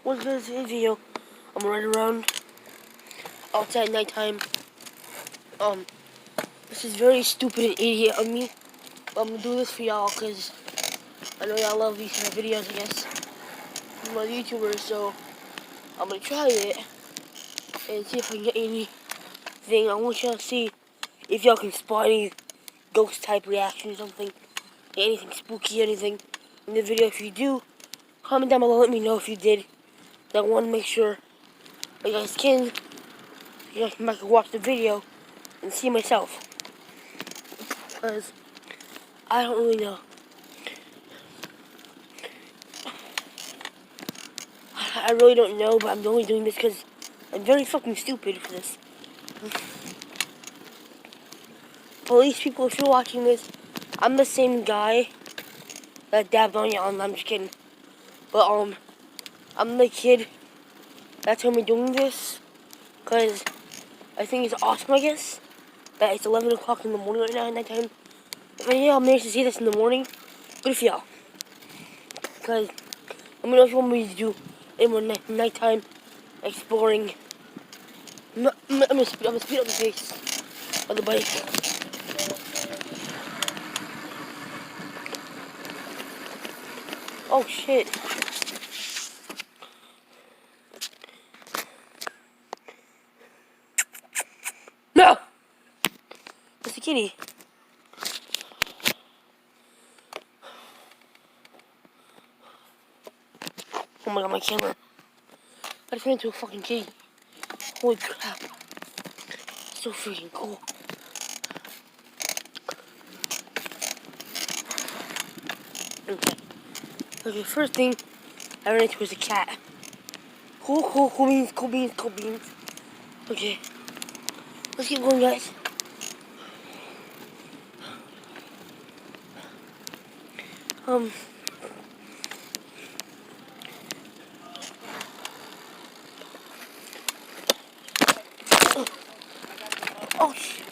What's this video? I'm running around outside at nighttime. This is very stupid and idiot of me. But I'm gonna do this for y'all because I know y'all love these kind of videos, I guess. I'm a YouTuber, so I'm gonna try it and see if I can get anything. I want y'all to see if y'all can spot any ghost type reaction or something. Anything spooky, anything in the video. If you do, comment down below, let me know if you did. I want to make sure you guys can come back and watch the video and see myself. Because I don't really know. I really don't know, but I'm only doing this because I'm very fucking stupid for this. Police people, if you're watching this, I'm the same guy that dabbed on y'all. I'm just kidding. But I'm the kid that told me doing this because I think it's awesome, I guess. That it's 11 o'clock in the morning right now at nighttime. If any of y'all managed to see this in the morning, good for y'all. Because let me know if you want me to do any more nighttime exploring. I'm gonna speed up the pace of the bike. Oh shit. No! It's a kitty. Oh my god, my camera. I turned into a fucking kitty. Holy crap. So freaking cool. Okay, first thing I ran into was a cat. Cool beans. Okay. Let's keep going, guys. Oh shit.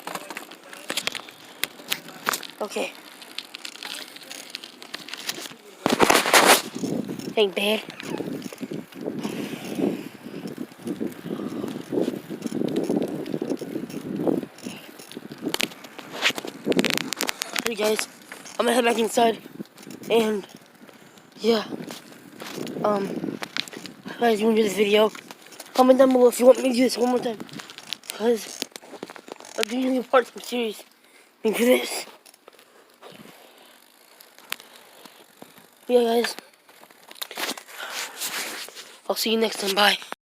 Okay. Ain't bad. Hey guys, I'm gonna head back inside, and yeah, if you guys enjoyed this video, comment down below if you want me to do this one more time, because I'm doing a part of some series for this. Yeah guys, I'll see you next time, bye.